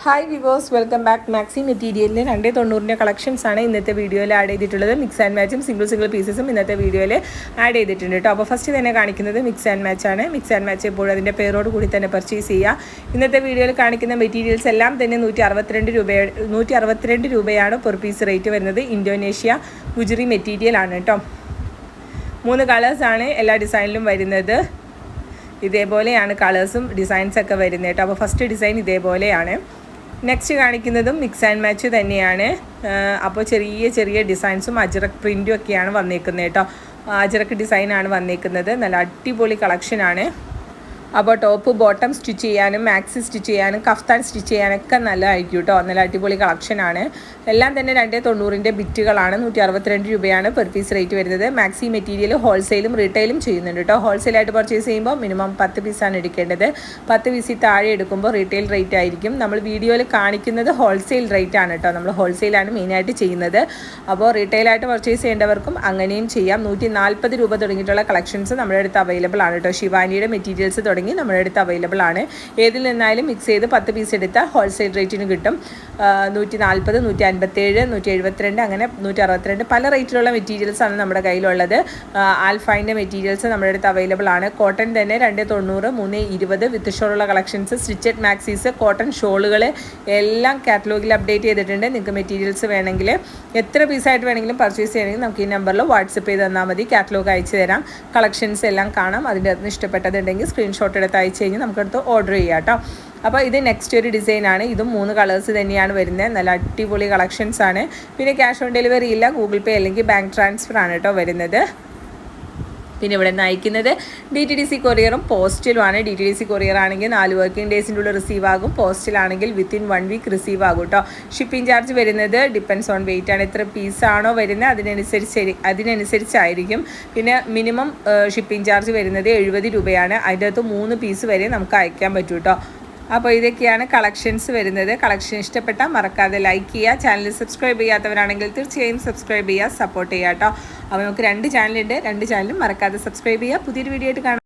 Hi viewers, welcome back. Maxi മെറ്റീരിയലിന് 290 കളക്ഷൻസാണ് ഇന്നത്തെ വീഡിയോയിൽ ആഡ് ചെയ്തിട്ടുള്ളത്. മിക്സ് ആൻഡ് മാച്ചും സിംഗിൾ പീസസും ഇന്നത്തെ വീഡിയോയിൽ ആഡ് ചെയ്തിട്ടുണ്ട് കേട്ടോ. അപ്പോൾ ഫസ്റ്റ് തന്നെ കാണിക്കുന്നത് മിക്സ് ആൻഡ് മാച്ചാണ്. മിക്സ് ആൻഡ് മാച്ച് എപ്പോഴും അതിൻ്റെ പേരോട് കൂടി തന്നെ പർച്ചേസ് ചെയ്യുക. ഇന്നത്തെ വീഡിയോയിൽ കാണിക്കുന്ന മെറ്റീരിയൽസ് എല്ലാം തന്നെ 162 രൂപയാണ് പെർ പീസ് റേറ്റ് വരുന്നത്. ഇന്തോനേഷ്യ ഗുജറി മെറ്റീരിയൽ ആണ് കേട്ടോ. 3 കളേഴ്സാണ് എല്ലാ ഡിസൈനിലും വരുന്നത്. ഇതേപോലെയാണ് കളേഴ്സും ഡിസൈൻസൊക്കെ വരുന്നത് കേട്ടോ. അപ്പോൾ ഫസ്റ്റ് ഡിസൈൻ ഇതേപോലെയാണ്. നെക്സ്റ്റ് കാണിക്കുന്നതും മിക്സ് ആൻഡ് മാച്ച് തന്നെയാണ്. അപ്പോൾ ചെറിയ ഡിസൈൻസും അജ്രക് പ്രിൻറ്റും ഒക്കെയാണ് വന്നേക്കുന്നത് കേട്ടോ. അജ്രക് ഡിസൈനാണ് വന്നേക്കുന്നത്. നല്ല അടിപൊളി കളക്ഷനാണ്. അപ്പോൾ ടോപ്പ് ബോട്ടം സ്റ്റിച്ച് ചെയ്യാനും മാക്സി സ്റ്റിച്ച് ചെയ്യാനും കഫ്താൻ സ്റ്റിച്ച് ചെയ്യാനൊക്കെ നല്ലതായിരിക്കും കേട്ടോ. നല്ല അടിപൊളി കളക്ഷനാണ്. എല്ലാം തന്നെ 290 ബിറ്റുകളാണ്. 162 രൂപയാണ് പെർ പീസ് റേറ്റ് വരുന്നത്. മാക്സി മെറ്റീരിയൽ ഹോൾസെയിലും റീറ്റെയിലും ചെയ്യുന്നുണ്ട് കേട്ടോ. ഹോൾസെയിലായിട്ട് പർച്ചേസ് ചെയ്യുമ്പോൾ മിനിമം 10 പീസാണ് എടുക്കേണ്ടത്. 10 പീസിൽ താഴെ എടുക്കുമ്പോൾ റീറ്റെയിൽ റേറ്റ് ആയിരിക്കും. നമ്മൾ വീഡിയോയിൽ കാണിക്കുന്നത് ഹോൾസെയിൽ റേറ്റ് ആണ് കേട്ടോ. നമ്മൾ ഹോൾസെയിലാണ് മെയിനായിട്ട് ചെയ്യുന്നത്. അപ്പോൾ റീറ്റെയിലായിട്ട് പർച്ചേസ് ചെയ്യേണ്ടവർക്കും അങ്ങനെയും ചെയ്യാം. 140 രൂപ തുടങ്ങിയിട്ടുള്ള കളക്ഷൻസ് നമ്മുടെ അടുത്ത് അവൈലബിൾ ആണ് കേട്ടോ. ശിവാനിയുടെ മെറ്റീരിയൽസ് തുടങ്ങി നമ്മുടെ അടുത്ത് അവൈലബിൾ ആണ്. ഏതിൽ നിന്നായാലും മിക്സ് ചെയ്ത് 10 പീസ് എടുത്താൽ ഹോൾസെയിൽ റേറ്റിന് കിട്ടും. 140, 157, 172 അങ്ങനെ 162 പല റേറ്റിലുള്ള മെറ്റീരിയൽസാണ് നമ്മുടെ കയ്യിലുള്ളത്. ആൽഫൈൻ്റെ മെറ്റീരിയൽസ് നമ്മുടെ അടുത്ത് അവൈലബിൾ ആണ്. കോട്ടൺ തന്നെ 290, 320 വിത്ത് ഷോളുള്ള കളക്ഷൻസ്, സ്റ്റിച്ചഡ് മാക്സീസ്, കോട്ടൺ ഷോളുകൾ എല്ലാം കാറ്റലോഗിൽ അപ്ഡേറ്റ് ചെയ്തിട്ടുണ്ട്. നിങ്ങൾക്ക് മെറ്റീരിയൽസ് വേണമെങ്കിൽ എത്ര പീസായിട്ട് വേണമെങ്കിലും പർച്ചേസ് ചെയ്യണമെങ്കിൽ നമുക്ക് ഈ നമ്പറിൽ വാട്സപ്പ് ചെയ്ത് തന്നാൽ മതി. കാറ്റലോഗ് അയച്ചു തരാം. കളക്ഷൻസ് എല്ലാം കാണാം. അതിൻ്റെ അകത്ത് ഇഷ്ടപ്പെട്ടതുണ്ടെങ്കിൽ സ്ക്രീൻഷോട്ട് എടുത്ത് അയച്ചു കഴിഞ്ഞാൽ നമുക്കടുത്ത് ഓർഡർ ചെയ്യാം കേട്ടോ. അപ്പോൾ ഇത് നെക്സ്റ്റ് ഒരു ഡിസൈനാണ്. ഇതും 3 കളേഴ്സ് തന്നെയാണ് വരുന്നത്. നല്ല അടിപൊളി കളക്ഷൻസ് ആണ്. പിന്നെ ക്യാഷ് ഓൺ ഡെലിവറി ഇല്ല, ഗൂഗിൾ പേ അല്ലെങ്കിൽ ബാങ്ക് ട്രാൻസ്ഫർ ആണ് കേട്ടോ വരുന്നത്. പിന്നെ ഇവിടെ നിന്ന് അയക്കുന്നത് DTDC കൊറിയറും പോസ്റ്റിലുമാണ്. DTDC കൊറിയർ ആണെങ്കിൽ 4 വർക്കിംഗ് ഡേയ്സിൻ്റെ ഉള്ളിൽ റിസീവ് ആകും. പോസ്റ്റിലാണെങ്കിൽ വിത്തിൻ 1 വീക്ക് റിസീവ് ആകും കേട്ടോ. ഷിപ്പിംഗ് ചാർജ് വരുന്നത് ഡിപ്പെൻസ് ഓൺ വെയിറ്റ് ആണ്. എത്ര പീസാണോ വരുന്നത് അതിനനുസരിച്ചായിരിക്കും. പിന്നെ മിനിമം ഷിപ്പിംഗ് ചാർജ് വരുന്നത് 70 രൂപയാണ്. അതിൻ്റെ അകത്ത് 3 പീസ് വരെ നമുക്ക് അയക്കാൻ പറ്റും കേട്ടോ. അപ്പോൾ ഇതൊക്കെയാണ് കളക്ഷൻസ് വരുന്നത്. കളക്ഷൻ ഇഷ്ടപ്പെട്ടാൽ മറക്കാതെ ലൈക്ക് ചെയ്യുക. ചാനൽ സബ്സ്ക്രൈബ് ചെയ്യാത്തവരാണെങ്കിൽ തീർച്ചയായും സബ്സ്ക്രൈബ് ചെയ്യുക, സപ്പോർട്ട് ചെയ്യുക കേട്ടോ. അപ്പോൾ നമുക്ക് 2 ചാനലുണ്ട്. 2 ചാനലും മറക്കാതെ സബ്സ്ക്രൈബ് ചെയ്യുക. പുതിയൊരു വീഡിയോ ആയിട്ട് കാണാം.